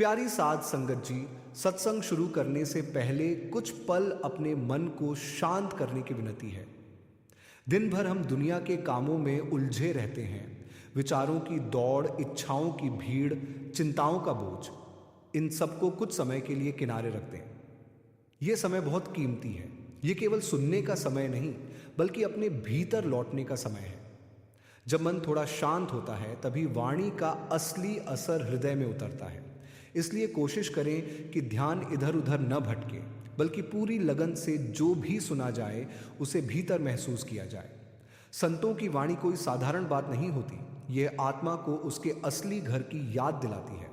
प्यारी साध संगत जी, सत्संग शुरू करने से पहले कुछ पल अपने मन को शांत करने की विनती है। दिन भर हम दुनिया के कामों में उलझे रहते हैं। विचारों की दौड़, इच्छाओं की भीड़, चिंताओं का बोझ, इन सबको कुछ समय के लिए किनारे रखते हैं। यह समय बहुत कीमती है। ये केवल सुनने का समय नहीं, बल्कि अपने भीतर लौटने का समय है। जब मन थोड़ा शांत होता है, तभी वाणी का असली असर हृदय में उतरता है। इसलिए कोशिश करें कि ध्यान इधर उधर न भटके, बल्कि पूरी लगन से जो भी सुना जाए उसे भीतर महसूस किया जाए। संतों की वाणी कोई साधारण बात नहीं होती। यह आत्मा को उसके असली घर की याद दिलाती है।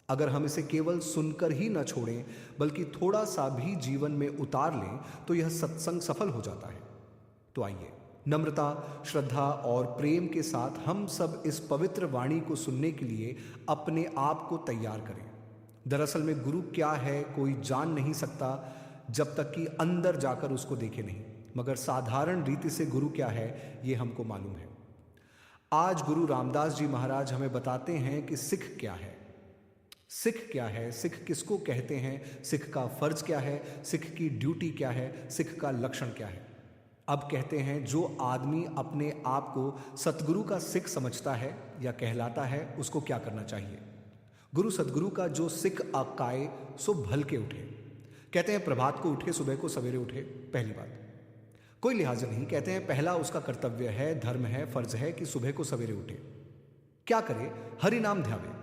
अगर हम इसे केवल सुनकर ही न छोड़ें, बल्कि थोड़ा सा भी जीवन में उतार लें, तो यह सत्संग सफल हो जाता है। तो आइए, नम्रता, श्रद्धा और प्रेम के साथ हम सब इस पवित्र वाणी को सुनने के लिए अपने आप को तैयार करें। दरअसल में गुरु क्या है कोई जान नहीं सकता जब तक कि अंदर जाकर उसको देखे नहीं, मगर साधारण रीति से गुरु क्या है ये हमको मालूम है। आज गुरु रामदास जी महाराज हमें बताते हैं कि सिख क्या है। सिख क्या है, सिख किसको कहते हैं, सिख का फर्ज क्या है, सिख की ड्यूटी क्या है, सिख का लक्षण क्या है। अब कहते हैं, जो आदमी अपने आप को सतगुरु का सिख समझता है या कहलाता है, उसको क्या करना चाहिए। गुरु सतगुरु का जो सिख आकाए सो भल के उठे। कहते हैं प्रभात को उठे, सुबह को सवेरे उठे। पहली बात, कोई लिहाज नहीं। कहते हैं पहला उसका कर्तव्य है, धर्म है, फर्ज है कि सुबह को सवेरे उठे। क्या करे? हरि नाम ध्यावे।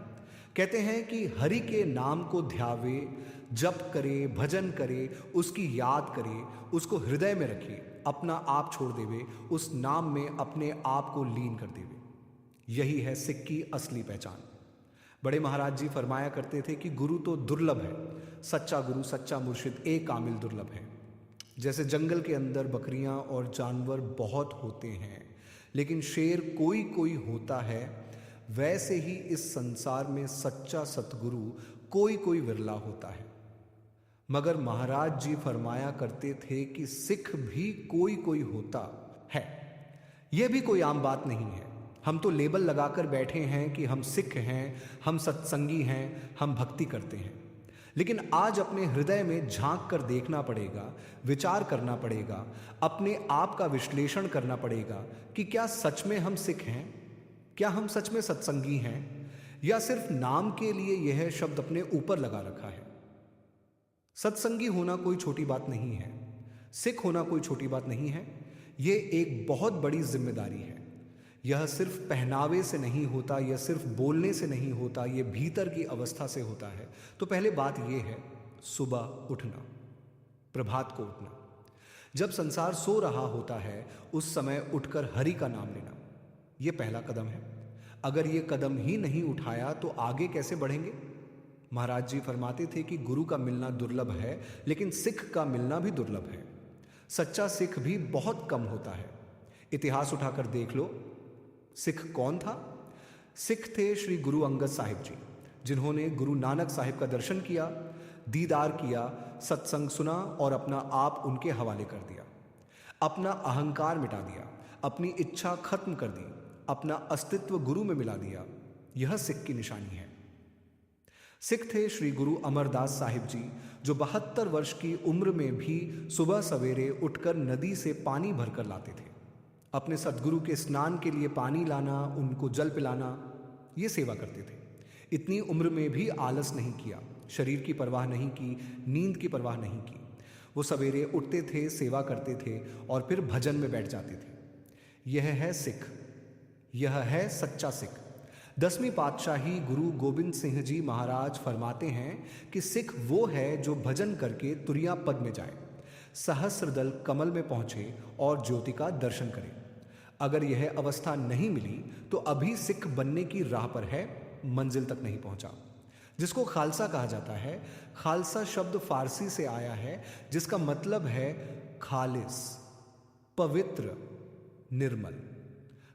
कहते हैं कि हरि के नाम को ध्यावे, जप करे, भजन करे, उसकी याद करे, उसको हृदय में रखे, अपना आप छोड़ देवे, उस नाम में अपने आप को लीन कर देवे। यही है सिख की असली पहचान। बड़े महाराज जी फरमाया करते थे कि गुरु तो दुर्लभ है, सच्चा गुरु, सच्चा मुर्शिद एक कामिल दुर्लभ है। जैसे जंगल के अंदर बकरियां और जानवर बहुत होते हैं, लेकिन शेर कोई कोई होता है, वैसे ही इस संसार में सच्चा सतगुरु कोई कोई विरला होता है। मगर महाराज जी फरमाया करते थे कि सिख भी कोई कोई होता है। यह भी कोई आम बात नहीं है। हम तो लेबल लगाकर बैठे हैं कि हम सिख हैं, हम सत्संगी हैं, हम भक्ति करते हैं। लेकिन आज अपने हृदय में झांक कर देखना पड़ेगा, विचार करना पड़ेगा, अपने आप का विश्लेषण करना पड़ेगा कि क्या सच में हम सिख हैं, क्या हम सच में सत्संगी हैं, या सिर्फ नाम के लिए यह शब्द अपने ऊपर लगा रखा है। सत्संगी होना कोई छोटी बात नहीं है, सिख होना कोई छोटी बात नहीं है। यह एक बहुत बड़ी जिम्मेदारी है। यह सिर्फ पहनावे से नहीं होता, यह सिर्फ बोलने से नहीं होता, यह भीतर की अवस्था से होता है। तो पहले बात यह है, सुबह उठना, प्रभात को उठना। जब संसार सो रहा होता है, उस समय उठकर हरि का नाम लेना, यह पहला कदम है। अगर यह कदम ही नहीं उठाया तो आगे कैसे बढ़ेंगे। महाराज जी फरमाते थे कि गुरु का मिलना दुर्लभ है, लेकिन सिख का मिलना भी दुर्लभ है। सच्चा सिख भी बहुत कम होता है। इतिहास उठाकर देख लो, सिख कौन था? सिख थे श्री गुरु अंगद साहिब जी, जिन्होंने गुरु नानक साहिब का दर्शन किया, दीदार किया, सत्संग सुना और अपना आप उनके हवाले कर दिया। अपना अहंकार मिटा दिया, अपनी इच्छा खत्म कर दी, अपना अस्तित्व गुरु में मिला दिया। यह सिख की निशानी है। सिख थे श्री गुरु अमरदास साहिब जी, जो 72 वर्ष की उम्र में भी सुबह सवेरे उठकर नदी से पानी भरकर लाते थे। अपने सदगुरु के स्नान के लिए पानी लाना, उनको जल पिलाना, ये सेवा करते थे। इतनी उम्र में भी आलस नहीं किया, शरीर की परवाह नहीं की, नींद की परवाह नहीं की। वो सवेरे उठते थे, सेवा करते थे और फिर भजन में बैठ जाते थे। यह है सिख, यह है सच्चा सिख। 10वीं पातशाही गुरु गोबिंद सिंह जी महाराज फरमाते हैं कि सिख वो है जो भजन करके तुरिया पद में जाए, सहस्रदल कमल में पहुंचे और ज्योति का दर्शन करे। अगर यह अवस्था नहीं मिली तो अभी सिख बनने की राह पर है, मंजिल तक नहीं पहुंचा। जिसको खालसा कहा जाता है, खालसा शब्द फारसी से आया है, जिसका मतलब है खालिस, पवित्र, निर्मल।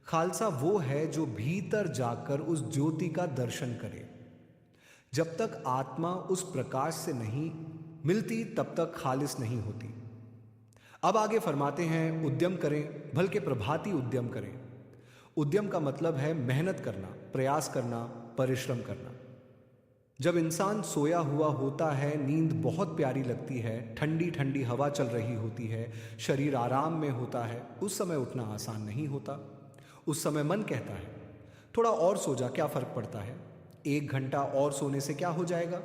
खालसा वो है जो भीतर जाकर उस ज्योति का दर्शन करे। जब तक आत्मा उस प्रकाश से नहीं मिलती, तब तक खालिस नहीं होती। अब आगे फरमाते हैं, उद्यम करें, भल के प्रभाती उद्यम करें। उद्यम का मतलब है मेहनत करना, प्रयास करना, परिश्रम करना। जब इंसान सोया हुआ होता है, नींद बहुत प्यारी लगती है, ठंडी ठंडी हवा चल रही होती है, शरीर आराम में होता है, उस समय उठना आसान नहीं होता। उस समय मन कहता है थोड़ा और सो जा, क्या फर्क पड़ता है, 1 घंटा और सोने से क्या हो जाएगा।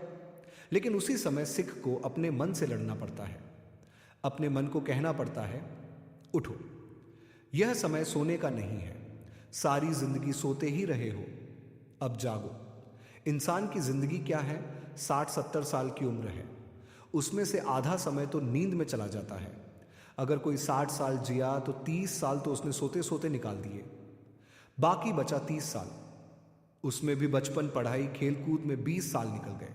लेकिन उसी समय सिख को अपने मन से लड़ना पड़ता है। अपने मन को कहना पड़ता है उठो, यह समय सोने का नहीं है, सारी जिंदगी सोते ही रहे हो, अब जागो। इंसान की जिंदगी क्या है, 60-70 साल की उम्र है, उसमें से आधा समय तो नींद में चला जाता है। अगर कोई 60 साल जिया तो 30 साल तो उसने सोते सोते निकाल दिए, बाकी बचा 30 साल। उसमें भी बचपन, पढ़ाई, खेलकूद में 20 साल निकल गए,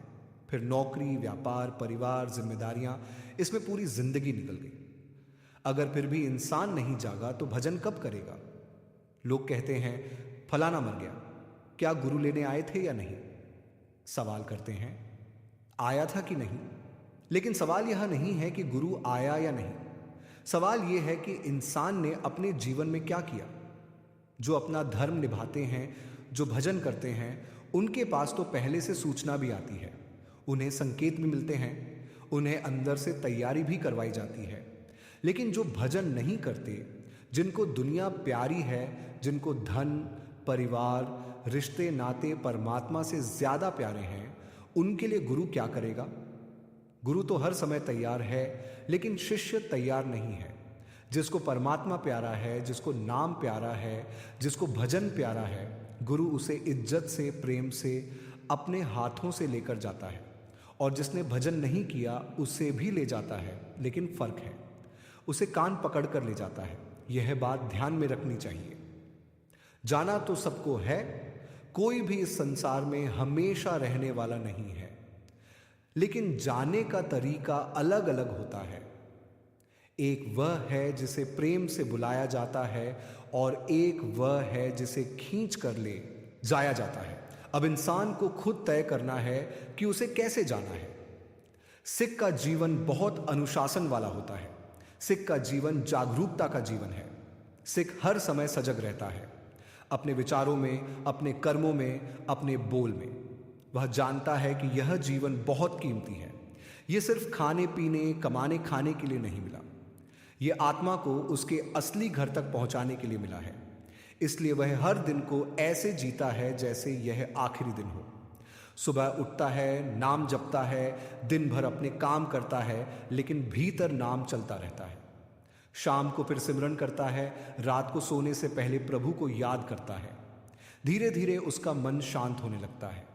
फिर नौकरी, व्यापार, परिवार, जिम्मेदारियां, इसमें पूरी जिंदगी निकल गई। अगर फिर भी इंसान नहीं जागा तो भजन कब करेगा। लोग कहते हैं फलाना मर गया, क्या गुरु लेने आए थे या नहीं। सवाल करते हैं आया था कि नहीं। लेकिन सवाल यह नहीं है कि गुरु आया या नहीं, सवाल यह है कि इंसान ने अपने जीवन में क्या किया। जो अपना धर्म निभाते हैं, जो भजन करते हैं, उनके पास तो पहले से सूचना भी आती है, उन्हें संकेत भी मिलते हैं, उन्हें अंदर से तैयारी भी करवाई जाती है। लेकिन जो भजन नहीं करते, जिनको दुनिया प्यारी है, जिनको धन, परिवार, रिश्ते नाते परमात्मा से ज्यादा प्यारे हैं, उनके लिए गुरु क्या करेगा। गुरु तो हर समय तैयार है, लेकिन शिष्य तैयार नहीं है। जिसको परमात्मा प्यारा है, जिसको नाम प्यारा है, जिसको भजन प्यारा है, गुरु उसे इज्जत से, प्रेम से, अपने हाथों से लेकर जाता है। और जिसने भजन नहीं किया उसे भी ले जाता है, लेकिन फर्क है, उसे कान पकड़ कर ले जाता है। यह बात ध्यान में रखनी चाहिए। जाना तो सबको है, कोई भी इस संसार में हमेशा रहने वाला नहीं है, लेकिन जाने का तरीका अलग अलग होता है। एक वह है जिसे प्रेम से बुलाया जाता है, और एक वह है जिसे खींच कर ले जाया जाता है। अब इंसान को खुद तय करना है कि उसे कैसे जाना है। सिख का जीवन बहुत अनुशासन वाला होता है। सिख का जीवन जागरूकता का जीवन है। सिख हर समय सजग रहता है, अपने विचारों में, अपने कर्मों में, अपने बोल में। वह जानता है कि यह जीवन बहुत कीमती है। यह सिर्फ खाने पीने, कमाने खाने के लिए नहीं मिला, यह आत्मा को उसके असली घर तक पहुंचाने के लिए मिला है। इसलिए वह हर दिन को ऐसे जीता है जैसे यह आखिरी दिन हो। सुबह उठता है, नाम जपता है, दिन भर अपने काम करता है, लेकिन भीतर नाम चलता रहता है। शाम को फिर सिमरन करता है, रात को सोने से पहले प्रभु को याद करता है। धीरे धीरे उसका मन शांत होने लगता है,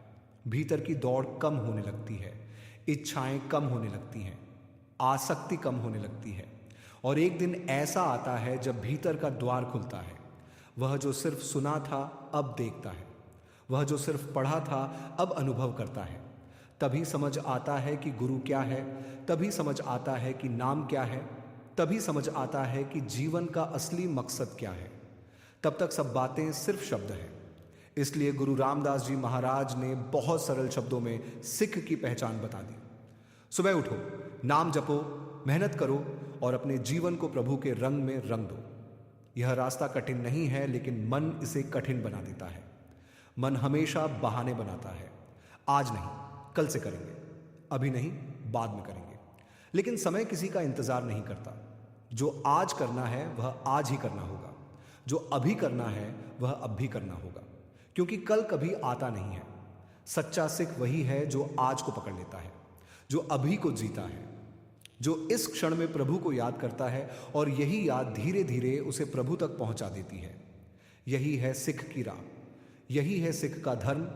भीतर की दौड़ कम होने लगती है, इच्छाएं कम होने लगती हैं, आसक्ति कम होने लगती है। और एक दिन ऐसा आता है जब भीतर का द्वार खुलता है। वह जो सिर्फ सुना था अब देखता है, वह जो सिर्फ पढ़ा था अब अनुभव करता है। तभी समझ आता है कि गुरु क्या है, तभी समझ आता है कि नाम क्या है, तभी समझ आता है कि जीवन का असली मकसद क्या है। तब तक सब बातें सिर्फ शब्द हैं। इसलिए गुरु रामदास जी महाराज ने बहुत सरल शब्दों में सिख की पहचान बता दी। सुबह उठो, नाम जपो, मेहनत करो और अपने जीवन को प्रभु के रंग में रंग दो। यह रास्ता कठिन नहीं है, लेकिन मन इसे कठिन बना देता है। मन हमेशा बहाने बनाता है। आज नहीं, कल से करेंगे, अभी नहीं, बाद में करेंगे। लेकिन समय किसी का इंतजार नहीं करता। जो आज करना है वह आज ही करना होगा, जो अभी करना है वह अब भी करना होगा, क्योंकि कल कभी आता नहीं है। सच्चा सिख वही है जो आज को पकड़ लेता है, जो अभी को जीता है, जो इस क्षण में प्रभु को याद करता है, और यही याद धीरे धीरे उसे प्रभु तक पहुंचा देती है। यही है सिख की राह, यही है सिख का धर्म,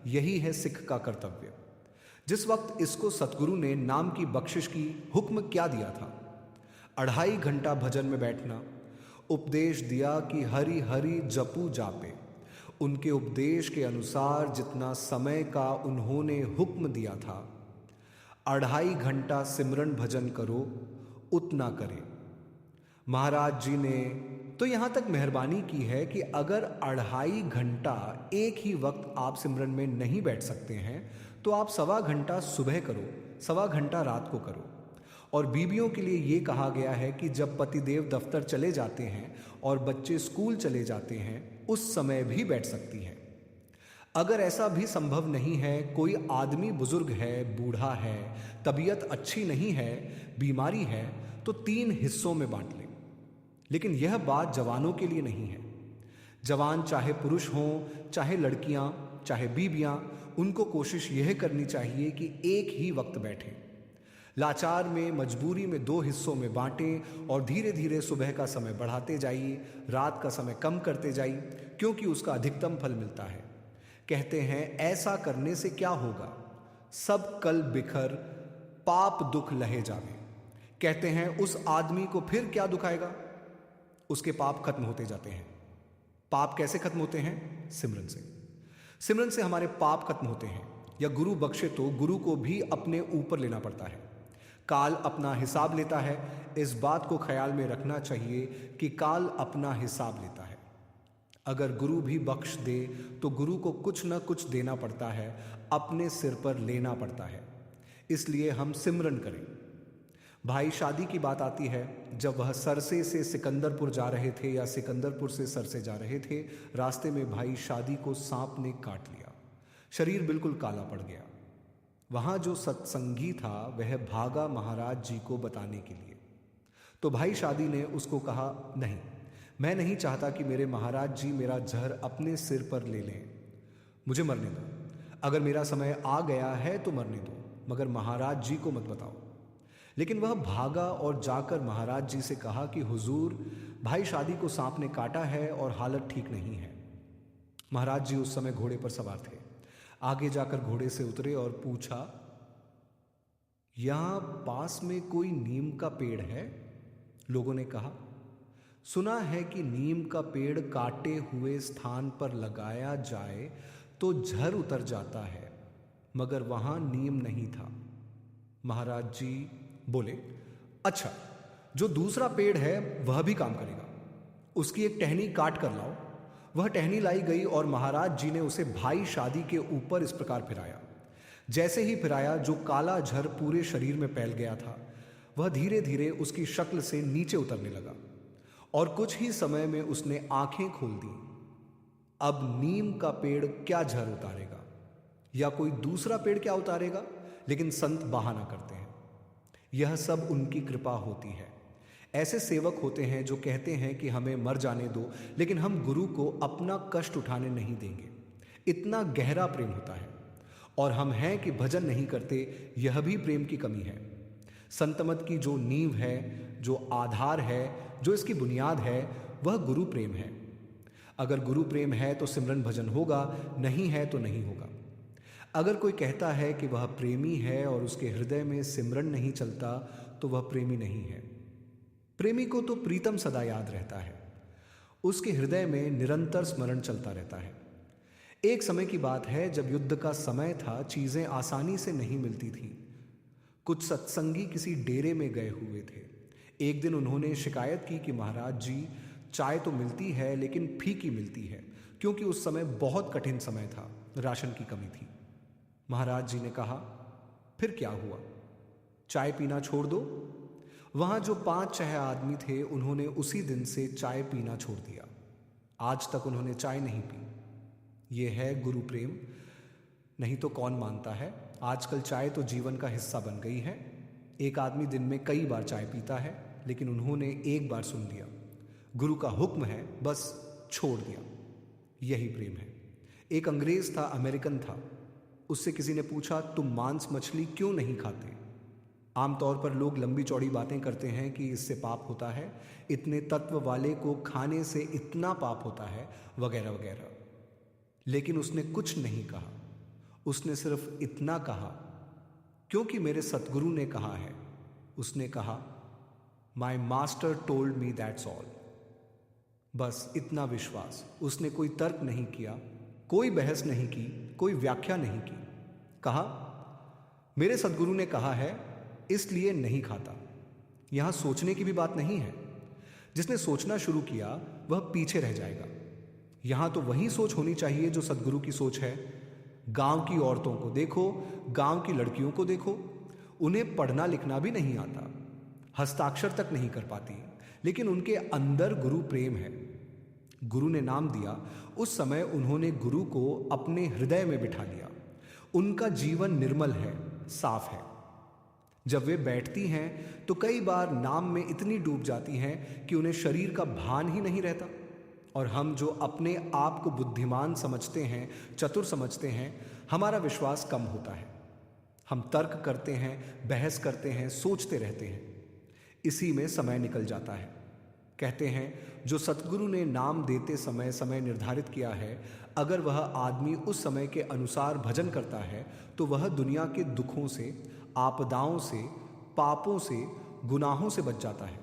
यही है सिख का कर्तव्य। जिस वक्त इसको सतगुरु ने नाम की बख्शिश की हुक्म क्या दिया था, 2.5 घंटा भजन में बैठना, उपदेश दिया कि हरि हरि जपू जापे। उनके उपदेश के अनुसार जितना समय का उन्होंने हुक्म दिया था, 2.5 घंटा सिमरन भजन करो, उतना करे। महाराज जी ने तो यहां तक मेहरबानी की है कि अगर 2.5 घंटा एक ही वक्त आप सिमरन में नहीं बैठ सकते हैं, तो आप 1.25 घंटा सुबह करो, 1.25 घंटा रात को करो। और बीबियों के लिए ये कहा गया है कि जब पतिदेव दफ्तर चले जाते हैं और बच्चे स्कूल चले जाते हैं, उस समय भी बैठ सकती हैं। अगर ऐसा भी संभव नहीं है, कोई आदमी बुजुर्ग है, बूढ़ा है, तबीयत अच्छी नहीं है, बीमारी है, तो 3 हिस्सों में बांट लें। लेकिन यह बात जवानों के लिए नहीं है। जवान चाहे पुरुष हों, चाहे लड़कियां, चाहे बीबियां, उनको कोशिश यह करनी चाहिए कि एक ही वक्त बैठें। लाचार में, मजबूरी में 2 हिस्सों में बांटें और धीरे धीरे सुबह का समय बढ़ाते जाइए, रात का समय कम करते जाइए, क्योंकि उसका अधिकतम फल मिलता है। कहते हैं ऐसा करने से क्या होगा, सब कल बिखर पाप दुख लहे जावे। कहते हैं उस आदमी को फिर क्या दुखाएगा, उसके पाप खत्म होते जाते हैं। पाप कैसे खत्म होते हैं? सिमरन से। सिमरन से हमारे पाप खत्म होते हैं। या गुरु बख्शे तो गुरु को भी अपने ऊपर लेना पड़ता है। काल अपना हिसाब लेता है। इस बात को ख्याल में रखना चाहिए कि काल अपना हिसाब लेता है। अगर गुरु भी बख्श दे तो गुरु को कुछ न कुछ देना पड़ता है, अपने सिर पर लेना पड़ता है। इसलिए हम सिमरन करें। भाई शादी की बात आती है। जब वह सरसे से सिकंदरपुर जा रहे थे या सिकंदरपुर से सरसे जा रहे थे, रास्ते में भाई शादी को सांप ने काट लिया। शरीर बिल्कुल काला पड़ गया। वहां जो सत्संगी था वह भागा महाराज जी को बताने के लिए। तो भाई शादी ने उसको कहा, नहीं, मैं नहीं चाहता कि मेरे महाराज जी मेरा जहर अपने सिर पर ले लें। मुझे मरने दो। अगर मेरा समय आ गया है तो मरने दो, मगर महाराज जी को मत बताओ। लेकिन वह भागा और जाकर महाराज जी से कहा कि हुजूर, भाई शादी को सांप ने काटा है और हालत ठीक नहीं है। महाराज जी उस समय घोड़े पर सवार थे। आगे जाकर घोड़े से उतरे और पूछा, यहां पास में कोई नीम का पेड़ है? लोगों ने कहा, सुना है कि नीम का पेड़ काटे हुए स्थान पर लगाया जाए तो झर उतर जाता है, मगर वहां नीम नहीं था। महाराज जी बोले, अच्छा, जो दूसरा पेड़ है वह भी काम करेगा। उसकी एक टहनी काट कर लाओ। वह टहनी लाई गई और महाराज जी ने उसे भाई शादी के ऊपर इस प्रकार फिराया। जैसे ही फिराया, जो काला झर पूरे शरीर में फैल गया था वह धीरे धीरे उसकी शक्ल से नीचे उतरने लगा और कुछ ही समय में उसने आंखें खोल दी। अब नीम का पेड़ क्या झर उतारेगा या कोई दूसरा पेड़ क्या उतारेगा, लेकिन संत बहाना करते हैं। यह सब उनकी कृपा होती है। ऐसे सेवक होते हैं जो कहते हैं कि हमें मर जाने दो, लेकिन हम गुरु को अपना कष्ट उठाने नहीं देंगे। इतना गहरा प्रेम होता है। और हम हैं कि भजन नहीं करते, यह भी प्रेम की कमी है। संतमत की जो नींव है, जो आधार है, जो इसकी बुनियाद है, वह गुरु प्रेम है। अगर गुरु प्रेम है तो सिमरन भजन होगा, नहीं है तो नहीं होगा। अगर कोई कहता है कि वह प्रेमी है और उसके हृदय में सिमरन नहीं चलता, तो वह प्रेमी नहीं है। प्रेमी को तो प्रीतम सदा याद रहता है। उसके हृदय में निरंतर स्मरण चलता रहता है। एक समय की बात है, जब युद्ध का समय था, चीजें आसानी से नहीं मिलती थी। कुछ सत्संगी किसी डेरे में गए हुए थे। एक दिन उन्होंने शिकायत की कि महाराज जी, चाय तो मिलती है लेकिन फीकी मिलती है, क्योंकि उस समय बहुत कठिन समय था, राशन की कमी थी। महाराज जी ने कहा, फिर क्या हुआ, चाय पीना छोड़ दो। वहां जो 5-6 आदमी थे, उन्होंने उसी दिन से चाय पीना छोड़ दिया। आज तक उन्होंने चाय नहीं पी। ये है गुरु प्रेम। नहीं तो कौन मानता है। आजकल चाय तो जीवन का हिस्सा बन गई है। एक आदमी दिन में कई बार चाय पीता है, लेकिन उन्होंने एक बार सुन लिया, गुरु का हुक्म है, बस छोड़ दिया। यही प्रेम है। एक अंग्रेज था, अमेरिकन था। उससे किसी ने पूछा, तुम मांस मछली क्यों नहीं खाते? आमतौर पर लोग लंबी चौड़ी बातें करते हैं कि इससे पाप होता है, इतने तत्व वाले को खाने से इतना पाप होता है, वगैरह वगैरह। लेकिन उसने कुछ नहीं कहा। उसने सिर्फ इतना कहा, क्योंकि मेरे सतगुरु ने कहा है। उसने कहा, my master told me that's all. बस इतना विश्वास। उसने कोई तर्क नहीं किया, कोई बहस नहीं की, कोई व्याख्या नहीं की। कहा, मेरे सतगुरु ने कहा है, इसलिए नहीं खाता। यहां सोचने की भी बात नहीं है। जिसने सोचना शुरू किया वह पीछे रह जाएगा। यहां तो वही सोच होनी चाहिए जो सतगुरु की सोच है। गांव की औरतों को देखो, गांव की लड़कियों को देखो, उन्हें पढ़ना लिखना भी नहीं आता, हस्ताक्षर तक नहीं कर पाती, लेकिन उनके अंदर गुरु प्रेम है। गुरु ने नाम दिया, उस समय उन्होंने गुरु को अपने हृदय में बिठा लिया। उनका जीवन निर्मल है, साफ है। जब वे बैठती हैं तो कई बार नाम में इतनी डूब जाती हैं कि उन्हें शरीर का भान ही नहीं रहता। और हम जो अपने आप को बुद्धिमान समझते हैं, चतुर समझते हैं, हमारा विश्वास कम होता है। हम तर्क करते हैं, बहस करते हैं, सोचते रहते हैं। इसी में समय निकल जाता है। कहते हैं जो सतगुरु ने नाम देते समय समय निर्धारित किया है, अगर वह आदमी उस समय के अनुसार भजन करता है तो वह दुनिया के दुखों से, आपदाओं से, पापों से, गुनाहों से बच जाता है।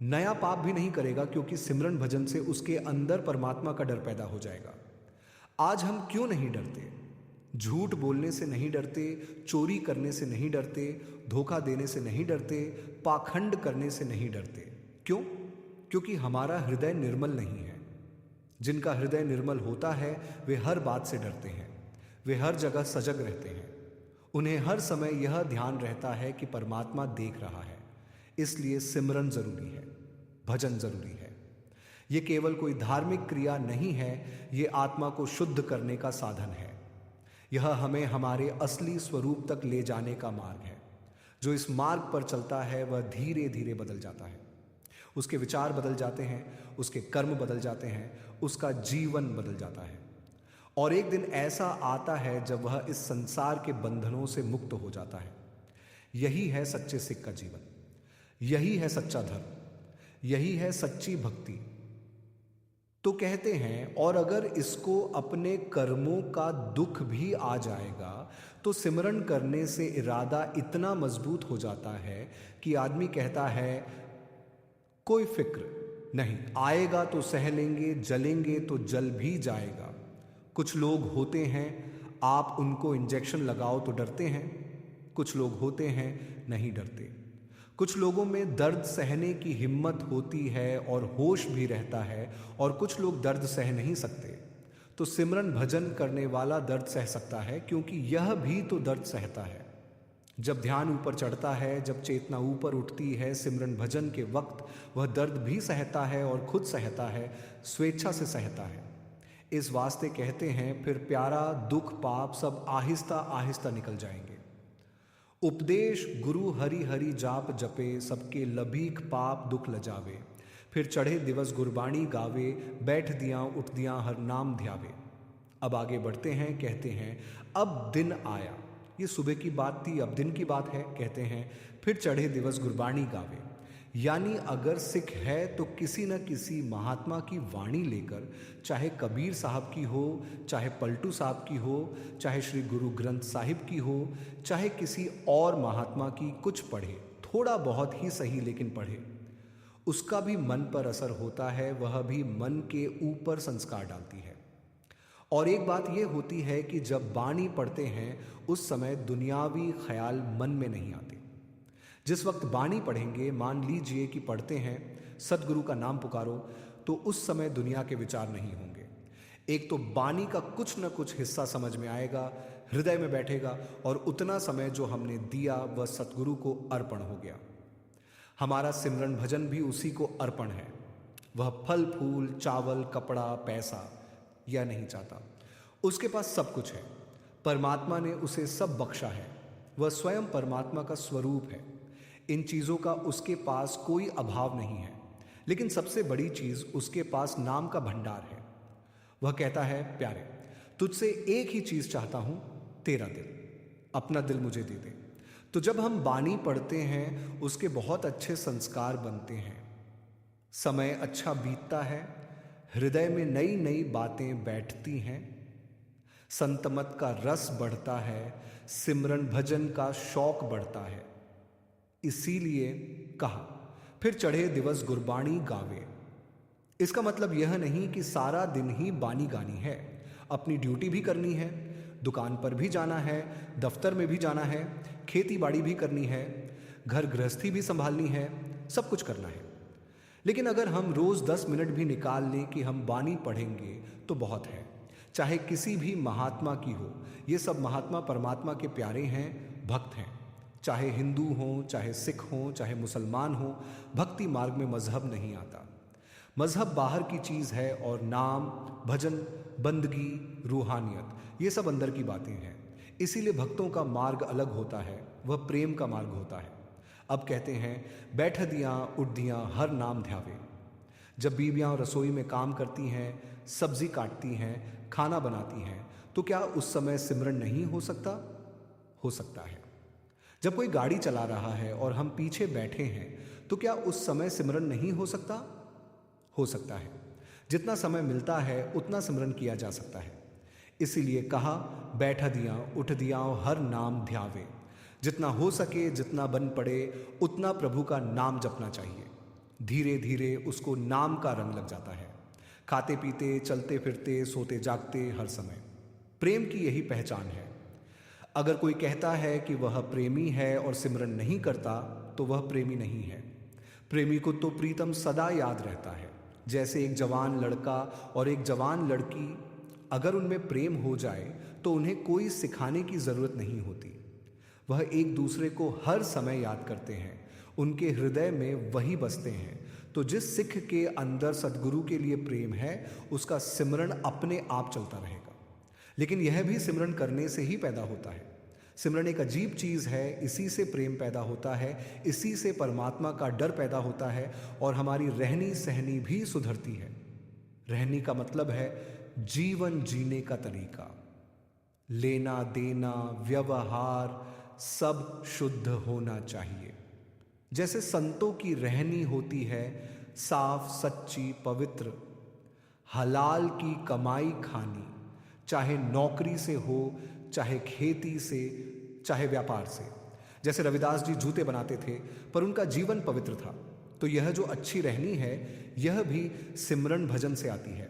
नया पाप भी नहीं करेगा, क्योंकि सिमरन भजन से उसके अंदर परमात्मा का डर पैदा हो जाएगा। आज हम क्यों नहीं डरते? झूठ बोलने से नहीं डरते, चोरी करने से नहीं डरते, धोखा देने से नहीं डरते, पाखंड करने से नहीं डरते। क्यों? क्योंकि हमारा हृदय निर्मल नहीं है। जिनका हृदय निर्मल होता है वे हर बात से डरते हैं, वे हर जगह सजग रहते हैं। उन्हें हर समय यह ध्यान रहता है कि परमात्मा देख रहा है। इसलिए सिमरन जरूरी है, भजन जरूरी है। ये केवल कोई धार्मिक क्रिया नहीं है, ये आत्मा को शुद्ध करने का साधन है। यह हमें हमारे असली स्वरूप तक ले जाने का मार्ग है। जो इस मार्ग पर चलता है वह धीरे धीरे बदल जाता है। उसके विचार बदल जाते हैं, उसके कर्म बदल जाते हैं, उसका जीवन बदल जाता है। और एक दिन ऐसा आता है जब वह इस संसार के बंधनों से मुक्त हो जाता है। यही है सच्चे सिख का जीवन, यही है सच्चा धर्म, यही है सच्ची भक्ति। तो कहते हैं, और अगर इसको अपने कर्मों का दुख भी आ जाएगा तो सिमरन करने से इरादा इतना मजबूत हो जाता है कि आदमी कहता है कोई फिक्र नहीं, आएगा तो सह लेंगे, जलेंगे तो जल भी जाएगा। कुछ लोग होते हैं, आप उनको इंजेक्शन लगाओ तो डरते हैं। कुछ लोग होते हैं नहीं डरते। कुछ लोगों में दर्द सहने की हिम्मत होती है और होश भी रहता है, और कुछ लोग दर्द सह नहीं सकते। तो सिमरन भजन करने वाला दर्द सह सकता है, क्योंकि यह भी तो दर्द सहता है। जब ध्यान ऊपर चढ़ता है, जब चेतना ऊपर उठती है, सिमरन भजन के वक्त वह दर्द भी सहता है और खुद सहता है, स्वेच्छा से सहता है। इस वास्ते कहते हैं, फिर प्यारा दुख पाप सब आहिस्ता आहिस्ता निकल जाएंगे। उपदेश गुरु हरि हरि जाप जपे, सबके लभीक पाप दुख लजावे। फिर चढ़े दिवस गुरबाणी गावे, बैठ दियाँ उठ दियाँ हर नाम ध्यावे। अब आगे बढ़ते हैं, कहते हैं अब दिन आया। ये सुबह की बात थी, अब दिन की बात है। कहते हैं फिर चढ़े दिवस गुरबाणी गावे, यानी अगर सिख है तो किसी न किसी महात्मा की वाणी लेकर, चाहे कबीर साहब की हो, चाहे पलटू साहब की हो, चाहे श्री गुरु ग्रंथ साहिब की हो, चाहे किसी और महात्मा की, कुछ पढ़े, थोड़ा बहुत ही सही लेकिन पढ़े। उसका भी मन पर असर होता है, वह भी मन के ऊपर संस्कार डालती है। और एक बात यह होती है कि जब बाणी पढ़ते हैं उस समय दुनियावी ख्याल मन में नहीं आते। जिस वक्त बाणी पढ़ेंगे, मान लीजिए कि पढ़ते हैं सदगुरु का नाम पुकारो, तो उस समय दुनिया के विचार नहीं होंगे। एक तो बाणी का कुछ न कुछ हिस्सा समझ में आएगा, हृदय में बैठेगा, और उतना समय जो हमने दिया वह सतगुरु को अर्पण हो गया। हमारा सिमरन भजन भी उसी को अर्पण है। वह फल फूल, चावल, कपड़ा, पैसा यह नहीं चाहता। उसके पास सब कुछ है, परमात्मा ने उसे सब बख्शा है। वह स्वयं परमात्मा का स्वरूप है। इन चीज़ों का उसके पास कोई अभाव नहीं है। लेकिन सबसे बड़ी चीज़ उसके पास नाम का भंडार है। वह कहता है, प्यारे तुझसे एक ही चीज़ चाहता हूँ, तेरा दिल, अपना दिल मुझे दे दे। तो जब हम बाणी पढ़ते हैं उसके बहुत अच्छे संस्कार बनते हैं। समय अच्छा बीतता है, हृदय में नई नई बातें बैठती हैं, संतमत का रस बढ़ता है, सिमरन भजन का शौक बढ़ता है। इसीलिए कहा फिर चढ़े दिवस गुरबाणी गावे। इसका मतलब यह नहीं कि सारा दिन ही बानी गानी है। अपनी ड्यूटी भी करनी है, दुकान पर भी जाना है, दफ्तर में भी जाना है, खेती बाड़ी भी करनी है, घर गृहस्थी भी संभालनी है, सब कुछ करना है। लेकिन अगर हम रोज़ 10 मिनट भी निकाल लें कि हम बानी पढ़ेंगे तो बहुत है। चाहे किसी भी महात्मा की हो, ये सब महात्मा परमात्मा के प्यारे हैं, भक्त हैं। चाहे हिंदू हों, चाहे सिख हों, चाहे मुसलमान हों, भक्ति मार्ग में मजहब नहीं आता। मजहब बाहर की चीज है और नाम, भजन, बंदगी, रूहानियत ये सब अंदर की बातें हैं। इसीलिए भक्तों का मार्ग अलग होता है, वह प्रेम का मार्ग होता है। अब कहते हैं, बैठ दियां उठ दियां हर नाम ध्यावे। जब बीवियां रसोई में काम करती हैं, सब्जी काटती हैं, खाना बनाती हैं, तो क्या उस समय सिमरन नहीं हो सकता? हो सकता है। जब कोई गाड़ी चला रहा है और हम पीछे बैठे हैं, तो क्या उस समय सिमरन नहीं हो सकता? हो सकता है। जितना समय मिलता है उतना सिमरन किया जा सकता है। इसीलिए कहा, बैठ दियां उठ दियां हर नाम ध्यावे। जितना हो सके, जितना बन पड़े, उतना प्रभु का नाम जपना चाहिए। धीरे धीरे उसको नाम का रंग लग जाता है। खाते पीते, चलते फिरते, सोते जागते, हर समय। प्रेम की यही पहचान है। अगर कोई कहता है कि वह प्रेमी है और सिमरन नहीं करता, तो वह प्रेमी नहीं है। प्रेमी को तो प्रीतम सदा याद रहता है। जैसे एक जवान लड़का और एक जवान लड़की, अगर उनमें प्रेम हो जाए तो उन्हें कोई सिखाने की जरूरत नहीं होती। वह एक दूसरे को हर समय याद करते हैं, उनके हृदय में वही बसते हैं। तो जिस सिख के अंदर सदगुरु के लिए प्रेम है, उसका सिमरन अपने आप चलता रहेगा। लेकिन यह भी सिमरन करने से ही पैदा होता है। सिमरन एक अजीब चीज है। इसी से प्रेम पैदा होता है, इसी से परमात्मा का डर पैदा होता है और हमारी रहनी सहनी भी सुधरती है। रहनी का मतलब है जीवन जीने का तरीका। लेना देना, व्यवहार सब शुद्ध होना चाहिए। जैसे संतों की रहनी होती है साफ, सच्ची, पवित्र। हलाल की कमाई खानी, चाहे नौकरी से हो, चाहे खेती से, चाहे व्यापार से। जैसे रविदास जी जूते बनाते थे, पर उनका जीवन पवित्र था। तो यह जो अच्छी रहनी है, यह भी सिमरन भजन से आती है।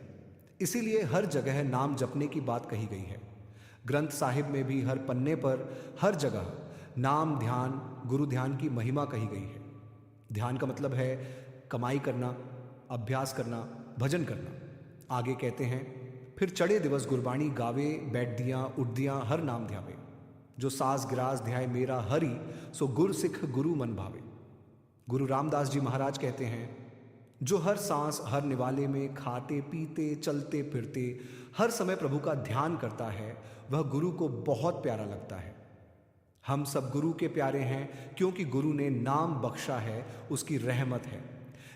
इसीलिए हर जगह नाम जपने की बात कही गई है। ग्रंथ साहिब में भी हर पन्ने पर, हर जगह नाम ध्यान, गुरु ध्यान की महिमा कही गई है। ध्यान का मतलब है कमाई करना, अभ्यास करना, भजन करना। आगे कहते हैं, फिर चढ़े दिवस गुरबाणी गावे, बैठ दियां उठ दियां हर नाम ध्यावे। जो सास गिरास ध्याय मेरा हरि, सो गुर सिख गुरु मन भावे। गुरु रामदास जी महाराज कहते हैं, जो हर सांस, हर निवाले में, खाते पीते, चलते फिरते, हर समय प्रभु का ध्यान करता है, वह गुरु को बहुत प्यारा लगता है। हम सब गुरु के प्यारे हैं, क्योंकि गुरु ने नाम बख्शा है, उसकी रहमत है।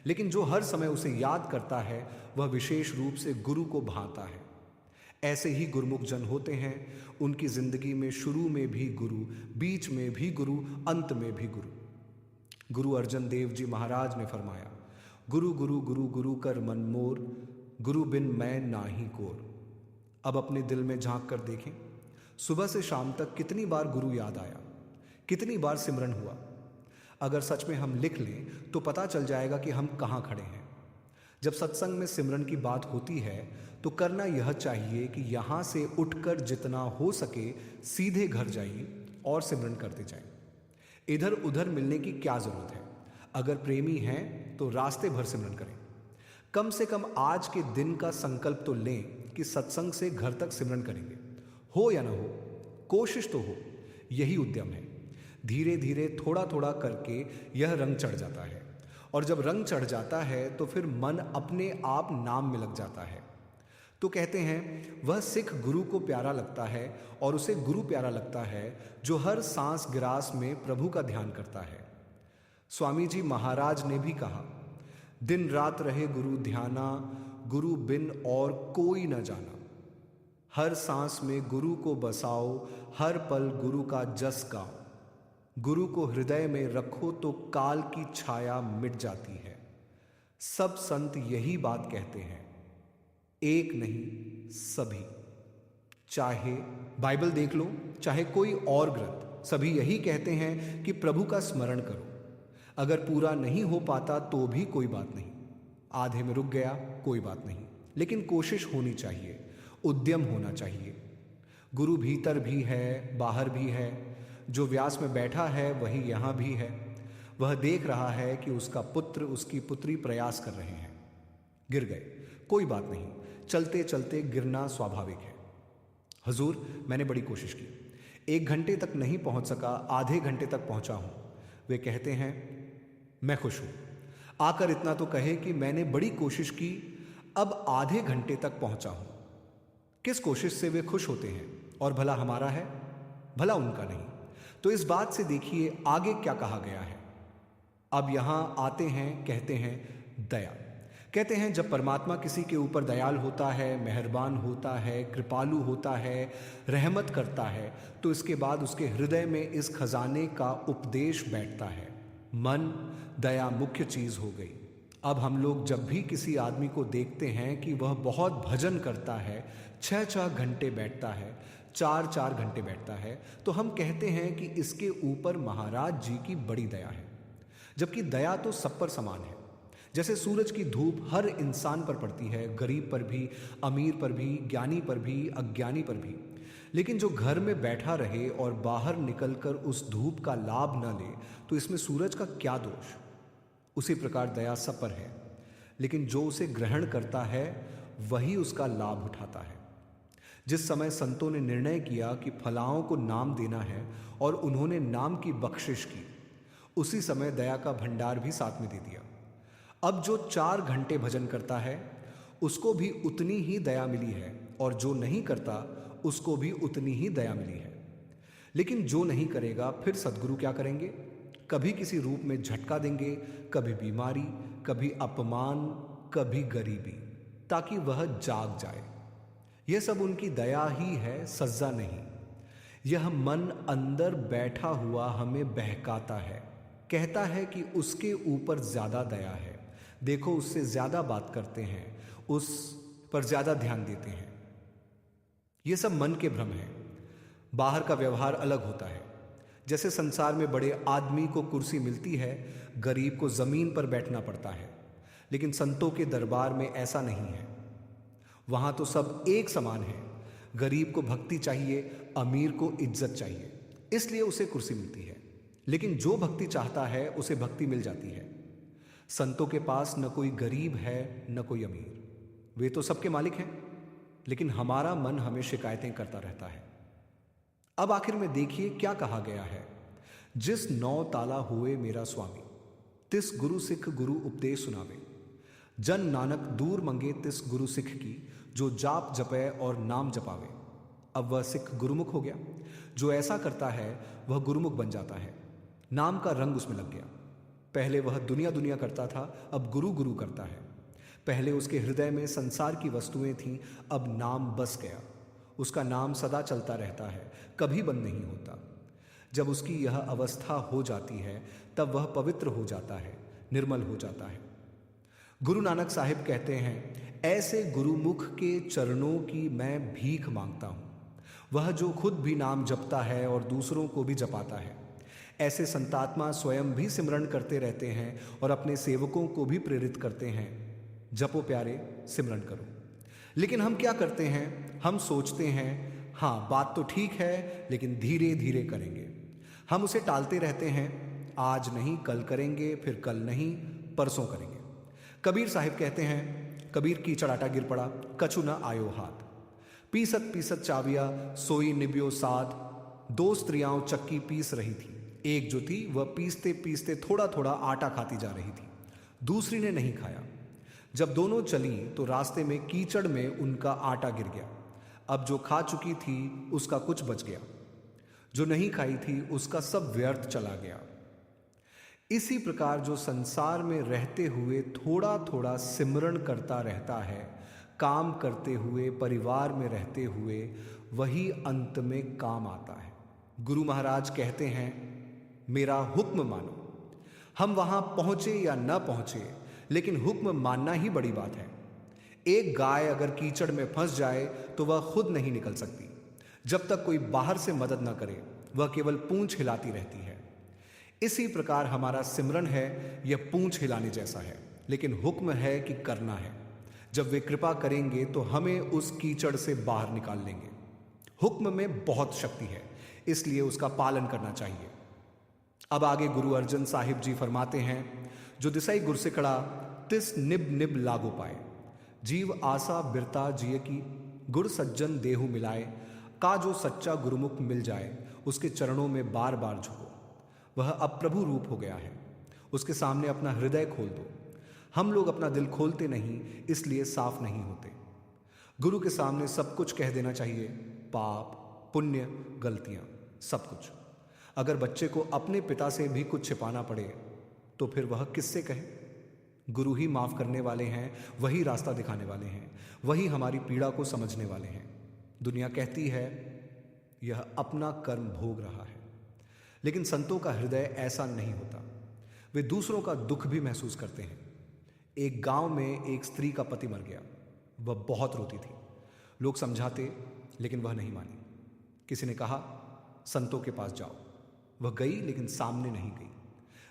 लेकिन जो हर समय उसे याद करता है, वह विशेष रूप से गुरु को भाता है। ऐसे ही गुरुमुख जन होते हैं। उनकी जिंदगी में शुरू में भी गुरु, बीच में भी गुरु, अंत में भी गुरु। गुरु अर्जन देव जी महाराज ने फरमाया, गुरु गुरु गुरु गुरु कर मन मोर, गुरु बिन मैं नाही कोर। अब अपने दिल में झांक कर देखें, सुबह से शाम तक कितनी बार गुरु याद आया, कितनी बार सिमरन हुआ। अगर सच में हम लिख लें तो पता चल जाएगा कि हम कहाँ खड़े हैं। जब सत्संग में सिमरन की बात होती है, तो करना यह चाहिए कि यहाँ से उठकर जितना हो सके सीधे घर जाइए और सिमरन करते जाएं। इधर उधर मिलने की क्या जरूरत है। अगर प्रेमी हैं तो रास्ते भर सिमरन करें। कम से कम आज के दिन का संकल्प तो लें कि सत्संग से घर तक सिमरन करेंगे। हो या ना हो, कोशिश तो हो। यही उद्यम है। धीरे धीरे, थोड़ा थोड़ा करके यह रंग चढ़ जाता है। और जब रंग चढ़ जाता है तो फिर मन अपने आप नाम में लग जाता है। तो कहते हैं, वह सिख गुरु को प्यारा लगता है और उसे गुरु प्यारा लगता है जो हर सांस गिरास में प्रभु का ध्यान करता है। स्वामी जी महाराज ने भी कहा, दिन रात रहे गुरु ध्याना, गुरु बिन और कोई न जाना। हर सांस में गुरु को बसाओ, हर पल गुरु का जस गाओ। गुरु को हृदय में रखो तो काल की छाया मिट जाती है। सब संत यही बात कहते हैं, एक नहीं सभी। चाहे बाइबल देख लो, चाहे कोई और ग्रंथ, सभी यही कहते हैं कि प्रभु का स्मरण करो। अगर पूरा नहीं हो पाता तो भी कोई बात नहीं, आधे में रुक गया कोई बात नहीं, लेकिन कोशिश होनी चाहिए, उद्यम होना चाहिए। गुरु भीतर भी है, बाहर भी है। जो व्यास में बैठा है वही यहाँ भी है। वह देख रहा है कि उसका पुत्र, उसकी पुत्री प्रयास कर रहे हैं। गिर गए, कोई बात नहीं, चलते चलते गिरना स्वाभाविक है। हुजूर, मैंने बड़ी कोशिश की, 1 घंटे तक नहीं पहुंच सका, आधे घंटे तक पहुंचा हूं। वे कहते हैं, मैं खुश हूं। आकर इतना तो कहे कि मैंने बड़ी कोशिश की, अब आधे घंटे तक पहुंचा हूं। किस कोशिश से वे खुश होते हैं? और भला हमारा है? भला उनका नहीं। तो इस बात से देखिए आगे क्या कहा गया है। अब यहां आते हैं, कहते हैं दया। कहते हैं जब परमात्मा किसी के ऊपर दयाल होता है, मेहरबान होता है, कृपालु होता है, रहमत करता है, तो इसके बाद उसके हृदय में इस खजाने का उपदेश बैठता है। मन, दया मुख्य चीज हो गई। अब हम लोग जब भी किसी आदमी को देखते हैं कि वह बहुत भजन करता है, 6-6 घंटे बैठता है, 4-4 घंटे बैठता है, तो हम कहते हैं कि इसके ऊपर महाराज जी की बड़ी दया है। जबकि दया तो सब पर समान है। जैसे सूरज की धूप हर इंसान पर पड़ती है, गरीब पर भी, अमीर पर भी, ज्ञानी पर भी, अज्ञानी पर भी। लेकिन जो घर में बैठा रहे और बाहर निकलकर उस धूप का लाभ न ले, तो इसमें सूरज का क्या दोष? उसी प्रकार दया सब पर है, लेकिन जो उसे ग्रहण करता है वही उसका लाभ उठाता है। जिस समय संतों ने निर्णय किया कि फलाओं को नाम देना है और उन्होंने नाम की बख्शिश की, उसी समय दया का भंडार भी साथ में दे दिया। अब जो 4 घंटे भजन करता है उसको भी उतनी ही दया मिली है, और जो नहीं करता उसको भी उतनी ही दया मिली है। लेकिन जो नहीं करेगा फिर सद्गुरु क्या करेंगे? कभी किसी रूप में झटका देंगे, कभी बीमारी, कभी अपमान, कभी गरीबी, ताकि वह जाग जाए। यह सब उनकी दया ही है, सज्जा नहीं। यह मन अंदर बैठा हुआ हमें बहकाता है, कहता है कि उसके ऊपर ज्यादा दया है, देखो उससे ज्यादा बात करते हैं, उस पर ज्यादा ध्यान देते हैं। यह सब मन के भ्रम है। बाहर का व्यवहार अलग होता है। जैसे संसार में बड़े आदमी को कुर्सी मिलती है, गरीब को जमीन पर बैठना पड़ता है, लेकिन संतों के दरबार में ऐसा नहीं है। वहां तो सब एक समान है। गरीब को भक्ति चाहिए, अमीर को इज्जत चाहिए, इसलिए उसे कुर्सी मिलती है। लेकिन जो भक्ति चाहता है उसे भक्ति मिल जाती है। संतों के पास न कोई गरीब है न कोई अमीर, वे तो सबके मालिक हैं, लेकिन हमारा मन हमें शिकायतें करता रहता है। अब आखिर में देखिए क्या कहा गया है। जिस 9 ताला हुए मेरा स्वामी, तिस गुरु सिख गुरु उपदेश सुनावे। जन नानक दूर मंगे तिस गुरु सिख की, जो जाप जपे और नाम जपावे। अब वह सिख गुरुमुख हो गया। जो ऐसा करता है वह गुरुमुख बन जाता है। नाम का रंग उसमें लग गया। पहले वह दुनिया दुनिया करता था, अब गुरु गुरु करता है। पहले उसके हृदय में संसार की वस्तुएं थीं, अब नाम बस गया। उसका नाम सदा चलता रहता है, कभी बंद नहीं होता। जब उसकी यह अवस्था हो जाती है तब वह पवित्र हो जाता है, निर्मल हो जाता है। गुरु नानक साहिब कहते हैं, ऐसे गुरुमुख के चरणों की मैं भीख मांगता हूं। वह जो खुद भी नाम जपता है और दूसरों को भी जपाता है। ऐसे संतात्मा स्वयं भी सिमरण करते रहते हैं और अपने सेवकों को भी प्रेरित करते हैं, जपो प्यारे, सिमरण करो। लेकिन हम क्या करते हैं? हम सोचते हैं हाँ बात तो ठीक है, लेकिन धीरे धीरे करेंगे। हम उसे टालते रहते हैं, आज नहीं कल करेंगे, फिर कल नहीं परसों करेंगे। कबीर साहिब कहते हैं, कबीर कीचड़ आटा गिर पड़ा, कछु न आयो हाथ। पीसत पीसत चाविया सोई निबियो साथ। 2 स्त्रियां चक्की पीस रही थी। एक जो थी वह पीसते पीसते थोड़ा थोड़ा आटा खाती जा रही थी, दूसरी ने नहीं खाया। जब दोनों चली तो रास्ते में कीचड़ में उनका आटा गिर गया। अब जो खा चुकी थी उसका कुछ बच गया, जो नहीं खाई थी उसका सब व्यर्थ चला गया। इसी प्रकार जो संसार में रहते हुए थोड़ा थोड़ा सिमरण करता रहता है, काम करते हुए, परिवार में रहते हुए, वही अंत में काम आता है। गुरु महाराज कहते हैं, मेरा हुक्म मानो। हम वहां पहुंचे या न पहुंचे, लेकिन हुक्म मानना ही बड़ी बात है। एक गाय अगर कीचड़ में फंस जाए तो वह खुद नहीं निकल सकती। जब तक कोई बाहर से मदद न करे, वह केवल पूंछ हिलाती रहती है। इसी प्रकार हमारा सिमरन है, यह पूंछ हिलाने जैसा है, लेकिन हुक्म है कि करना है। जब वे कृपा करेंगे तो हमें उस कीचड़ से बाहर निकाल लेंगे। हुक्म में बहुत शक्ति है, इसलिए उसका पालन करना चाहिए। अब आगे गुरु अर्जन साहिब जी फरमाते हैं, जो दिसई गुरसिकड़ा तिस निब निब लागो पाए। जीव आशा बिरता जिय की, गुर सज्जन देहु मिलाए। का जो सच्चा गुरुमुख मिल जाए, उसके चरणों में बार बार झुको। वह अब प्रभु रूप हो गया है, उसके सामने अपना हृदय खोल दो। हम लोग अपना दिल खोलते नहीं, इसलिए साफ नहीं होते। गुरु के सामने सब कुछ कह देना चाहिए, पाप, पुण्य, गलतियां, सब कुछ। अगर बच्चे को अपने पिता से भी कुछ छिपाना पड़े तो फिर वह किससे कहे? गुरु ही माफ करने वाले हैं, वही रास्ता दिखाने वाले हैं, वही हमारी पीड़ा को समझने वाले हैं। दुनिया कहती है यह अपना कर्म भोग रहा है, लेकिन संतों का हृदय ऐसा नहीं होता। वे दूसरों का दुख भी महसूस करते हैं। एक गांव में एक स्त्री का पति मर गया। वह बहुत रोती थी। लोग समझाते, लेकिन वह नहीं मानी। किसी ने कहा संतों के पास जाओ। वह गई, लेकिन सामने नहीं गई,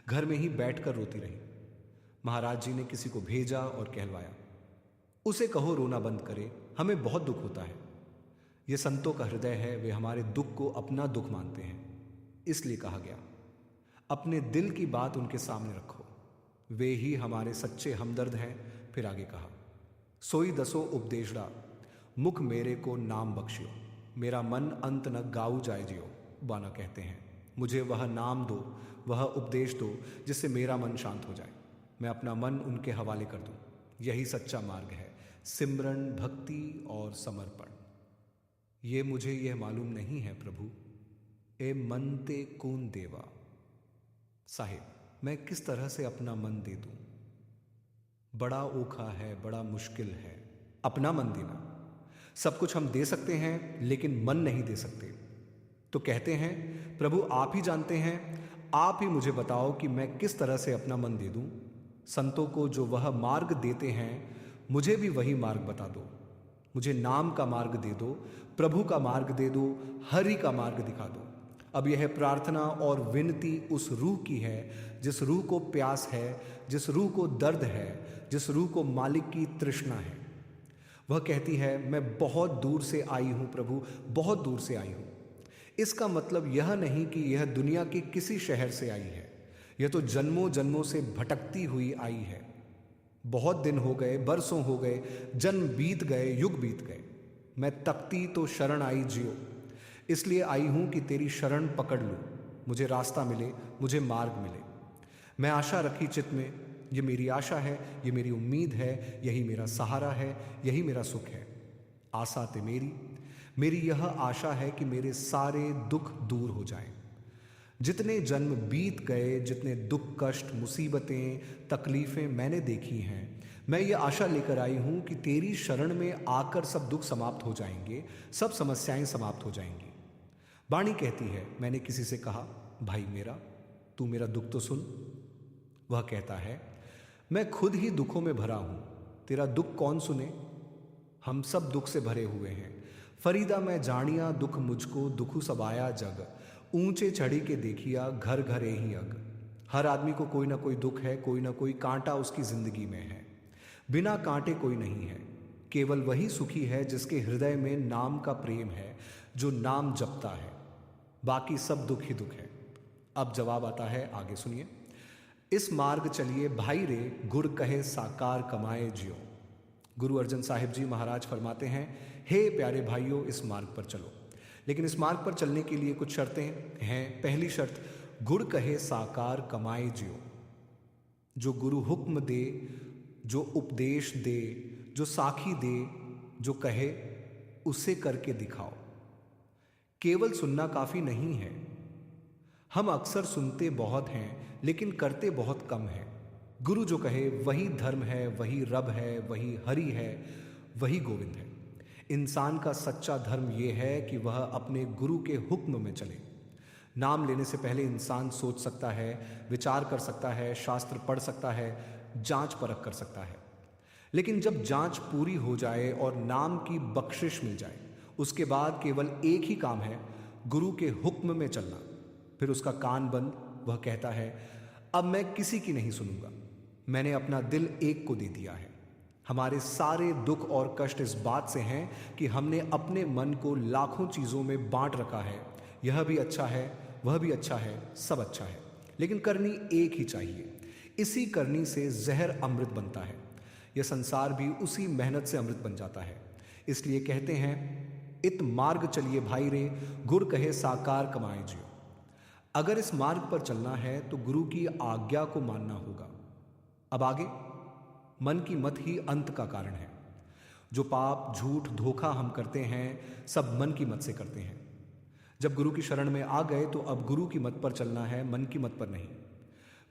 घर में ही बैठकर रोती रही। महाराज जी ने किसी को भेजा और कहलवाया, उसे कहो रोना बंद करे, हमें बहुत दुख होता है। यह संतों का हृदय है, वे हमारे दुख को अपना दुख मानते हैं। इसलिए कहा गया अपने दिल की बात उनके सामने रखो, वे ही हमारे सच्चे हमदर्द हैं। फिर आगे कहा, सोई दसो उपदेशड़ा, मुख मेरे को नाम बख्शियो, मेरा मन अंत न गाऊ जाए जियो। बाना कहते हैं, मुझे वह नाम दो, वह उपदेश दो जिससे मेरा मन शांत हो जाए, मैं अपना मन उनके हवाले कर दूं। यही सच्चा मार्ग है, सिमरन, भक्ति और समर्पण। ये मुझे यह मालूम नहीं है प्रभु, ए मन ते कौन देवा। साहिब, मैं किस तरह से अपना मन दे दूं? बड़ा ओखा है, बड़ा मुश्किल है अपना मन देना। सब कुछ हम दे सकते हैं, लेकिन मन नहीं दे सकते। तो कहते हैं प्रभु आप ही जानते हैं, आप ही मुझे बताओ कि मैं किस तरह से अपना मन दे दूं। संतों को जो वह मार्ग देते हैं, मुझे भी वही मार्ग बता दो। मुझे नाम का मार्ग दे दो, प्रभु का मार्ग दे दो, हरि का मार्ग दिखा दो। अब यह प्रार्थना और विनती उस रूह की है जिस रूह को प्यास है, जिस रूह को दर्द है, जिस रूह को मालिक की तृष्णा है। वह कहती है मैं बहुत दूर से आई हूं प्रभु, बहुत दूर से आई हूं। इसका मतलब यह नहीं कि यह दुनिया के किसी शहर से आई है, यह तो जन्मों जन्मों से भटकती हुई आई है। बहुत दिन हो गए, बरसों हो गए, जन्म बीत गए, युग बीत गए, मैं तकती तो शरण आई जियो। इसलिए आई हूं कि तेरी शरण पकड़ लूं, मुझे रास्ता मिले, मुझे मार्ग मिले। मैं आशा रखी चित्त में, ये मेरी आशा है, ये मेरी उम्मीद है, यही मेरा सहारा है, यही मेरा सुख है। आशा ते मेरी यह आशा है कि मेरे सारे दुख दूर हो जाएं। जितने जन्म बीत गए, जितने दुख, कष्ट, मुसीबतें, तकलीफें मैंने देखी हैं, मैं ये आशा लेकर आई हूं कि तेरी शरण में आकर सब दुख समाप्त हो जाएंगे, सब समस्याएं समाप्त हो जाएंगी। वाणी कहती है, मैंने किसी से कहा भाई मेरा, तू मेरा दुख तो सुन। वह कहता है मैं खुद ही दुखों में भरा हूं, तेरा दुख कौन सुने। हम सब दुख से भरे हुए हैं। फरीदा मैं जानिया दुख मुझको, दुखु सब आया जग, ऊंचे चढ़ी के देखिया घर घर ही अग। हर आदमी को कोई ना कोई दुख है, कोई ना कोई कांटा उसकी जिंदगी में है। बिना कांटे कोई नहीं है, केवल वही सुखी है जिसके हृदय में नाम का प्रेम है, जो नाम जपता है। बाकी सब दुख ही दुख है। अब जवाब आता है, आगे सुनिए। इस मार्ग चलिए भाई रे, गुर कहे साकार कमाए जियो। गुरु अर्जन साहिब जी महाराज फरमाते हैं, हे प्यारे भाइयों, इस मार्ग पर चलो। लेकिन इस मार्ग पर चलने के लिए कुछ शर्तें हैं। पहली शर्त, गुर कहे साकार कमाए जियो। जो गुरु हुक्म दे, जो उपदेश दे, जो साखी दे, जो कहे, उसे करके दिखाओ। केवल सुनना काफी नहीं है। हम अक्सर सुनते बहुत हैं, लेकिन करते बहुत कम हैं। गुरु जो कहे वही धर्म है, वही रब है, वही हरि है, वही गोविंद है। इंसान का सच्चा धर्म यह है कि वह अपने गुरु के हुक्म में चले। नाम लेने से पहले इंसान सोच सकता है, विचार कर सकता है, शास्त्र पढ़ सकता है, जांच परख कर सकता है। लेकिन जब जांच पूरी हो जाए और नाम की बख्शिश मिल जाए, उसके बाद केवल एक ही काम है, गुरु के हुक्म में चलना। फिर उसका कान बंद, वह कहता है अब मैं किसी की नहीं सुनूंगा, मैंने अपना दिल एक को दे दिया है। हमारे सारे दुख और कष्ट इस बात से हैं कि हमने अपने मन को लाखों चीज़ों में बांट रखा है। यह भी अच्छा है, वह भी अच्छा है, सब अच्छा है, लेकिन करनी एक ही चाहिए। इसी करनी से जहर अमृत बनता है। यह संसार भी उसी मेहनत से अमृत बन जाता है। इसलिए कहते हैं, इत मार्ग चलिए भाई रे, गुर कहे साकार कमाए जियो। अगर इस मार्ग पर चलना है तो गुरु की आज्ञा को मानना होगा। अब आगे, मन की मत ही अंत का कारण है। जो पाप, झूठ, धोखा हम करते हैं सब मन की मत से करते हैं। जब गुरु की शरण में आ गए तो अब गुरु की मत पर चलना है, मन की मत पर नहीं।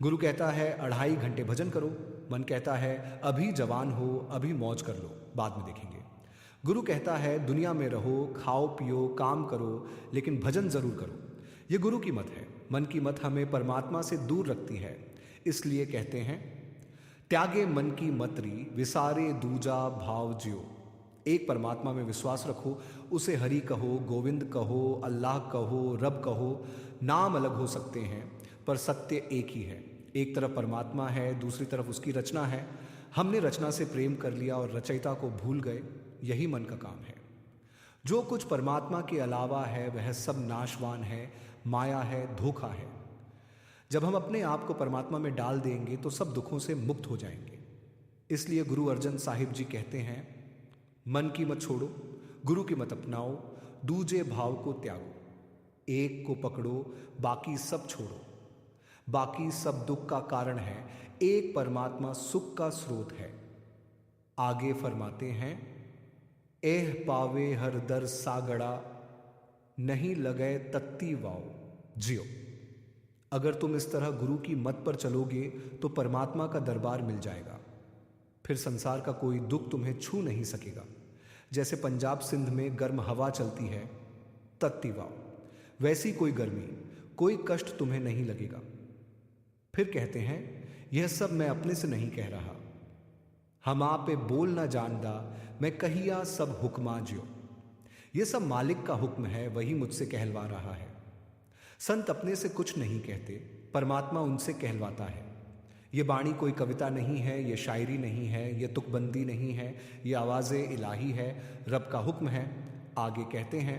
गुरु कहता है 2.5 घंटे भजन करो, मन कहता है अभी जवान हो, अभी मौज कर लो, बाद में देखेंगे। गुरु कहता है दुनिया में रहो, खाओ पियो, काम करो, लेकिन भजन जरूर करो। ये गुरु की मत है। मन की मत हमें परमात्मा से दूर रखती है। इसलिए कहते हैं त्यागे मन की मतरी, विसारे दूजा भाव जियो। एक परमात्मा में विश्वास रखो, उसे हरि कहो, गोविंद कहो, अल्लाह कहो, रब कहो। नाम अलग हो सकते हैं पर सत्य एक ही है। एक तरफ परमात्मा है, दूसरी तरफ उसकी रचना है। हमने रचना से प्रेम कर लिया और रचयिता को भूल गए। यही मन का काम है। जो कुछ परमात्मा के अलावा है वह सब नाशवान है, माया है, धोखा है। जब हम अपने आप को परमात्मा में डाल देंगे तो सब दुखों से मुक्त हो जाएंगे। इसलिए गुरु अर्जन साहिब जी कहते हैं मन की मत छोड़ो, गुरु की मत अपनाओ, दूजे भाव को त्यागो। एक को पकड़ो, बाकी सब छोड़ो। बाकी सब दुख का कारण है, एक परमात्मा सुख का स्रोत है। आगे फरमाते हैं एह पावे हर दर सागड़ा, नहीं लगे तत्ती वाओ जियो। अगर तुम इस तरह गुरु की मत पर चलोगे तो परमात्मा का दरबार मिल जाएगा। फिर संसार का कोई दुख तुम्हें छू नहीं सकेगा। जैसे पंजाब सिंध में गर्म हवा चलती है, तत्ती वाओ, वैसी कोई गर्मी, कोई कष्ट तुम्हें नहीं लगेगा। फिर कहते हैं यह सब मैं अपने से नहीं कह रहा, हम आपे बोल ना जानदा, मैं कहिया सब हुक्मा ज्यो। यह सब मालिक का हुक्म है, वही मुझसे कहलवा रहा है। संत अपने से कुछ नहीं कहते, परमात्मा उनसे कहलवाता है। ये बाणी कोई कविता नहीं है, ये शायरी नहीं है, ये तुकबंदी नहीं है, ये आवाज़े इलाही है, रब का हुक्म है। आगे कहते हैं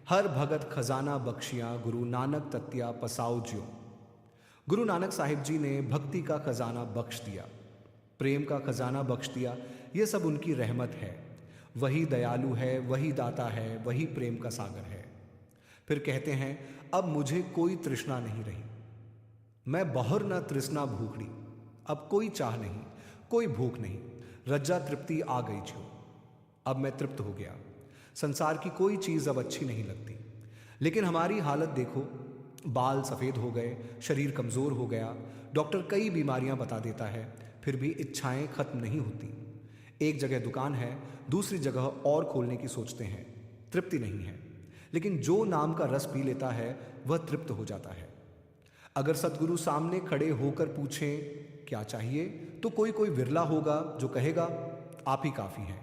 हर भगत खजाना बख्शियाँ, गुरु नानक तत्या पसाओ ज्यो। गुरु नानक साहिब जी ने भक्ति का खजाना बख्श दिया, प्रेम का खजाना बख्श दिया। ये सब उनकी रहमत है। वही दयालु है, वही दाता है, वही प्रेम का सागर है। फिर कहते हैं अब मुझे कोई तृष्णा नहीं रही, मैं बहुर न तृष्णा भूखड़ी। अब कोई चाह नहीं, कोई भूख नहीं, रज्जा तृप्ति आ गई जो। अब मैं तृप्त हो गया। संसार की कोई चीज़ अब अच्छी नहीं लगती। लेकिन हमारी हालत देखो, बाल सफ़ेद हो गए, शरीर कमज़ोर हो गया, डॉक्टर कई बीमारियां बता देता है, फिर भी इच्छाएं खत्म नहीं होती। एक जगह दुकान है, दूसरी जगह और खोलने की सोचते हैं, तृप्ति नहीं है। लेकिन जो नाम का रस पी लेता है वह तृप्त हो जाता है। अगर सतगुरु सामने खड़े होकर पूछें क्या चाहिए, तो कोई कोई विरला होगा जो कहेगा आप ही काफ़ी हैं।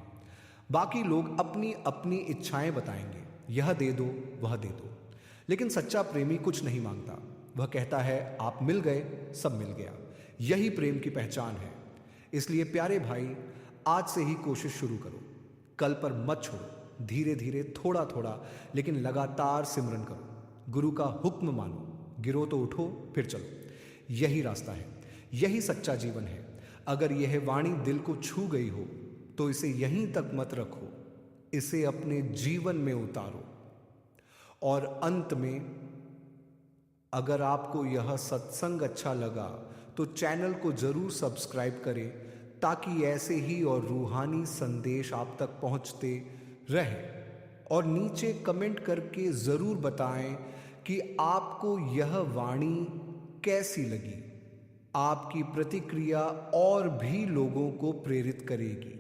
बाकी लोग अपनी अपनी इच्छाएं बताएंगे, यह दे दो, वह दे दो। लेकिन सच्चा प्रेमी कुछ नहीं मांगता, वह कहता है आप मिल गए, सब मिल गया। यही प्रेम की पहचान है। इसलिए प्यारे भाई, आज से ही कोशिश शुरू करो, कल पर मत छोड़ो। धीरे धीरे, थोड़ा थोड़ा, लेकिन लगातार सिमरन करो। गुरु का हुक्म मानो, गिरो तो उठो, फिर चलो। यही रास्ता है, यही सच्चा जीवन है। अगर यह वाणी दिल को छू गई हो तो इसे यहीं तक मत रखो, इसे अपने जीवन में उतारो। और अंत में, अगर आपको यह सत्संग अच्छा लगा तो चैनल को जरूर सब्सक्राइब करें, ताकि ऐसे ही और रूहानी संदेश आप तक पहुंचते रहे। और नीचे कमेंट करके ज़रूर बताएं कि आपको यह वाणी कैसी लगी। आपकी प्रतिक्रिया और भी लोगों को प्रेरित करेगी।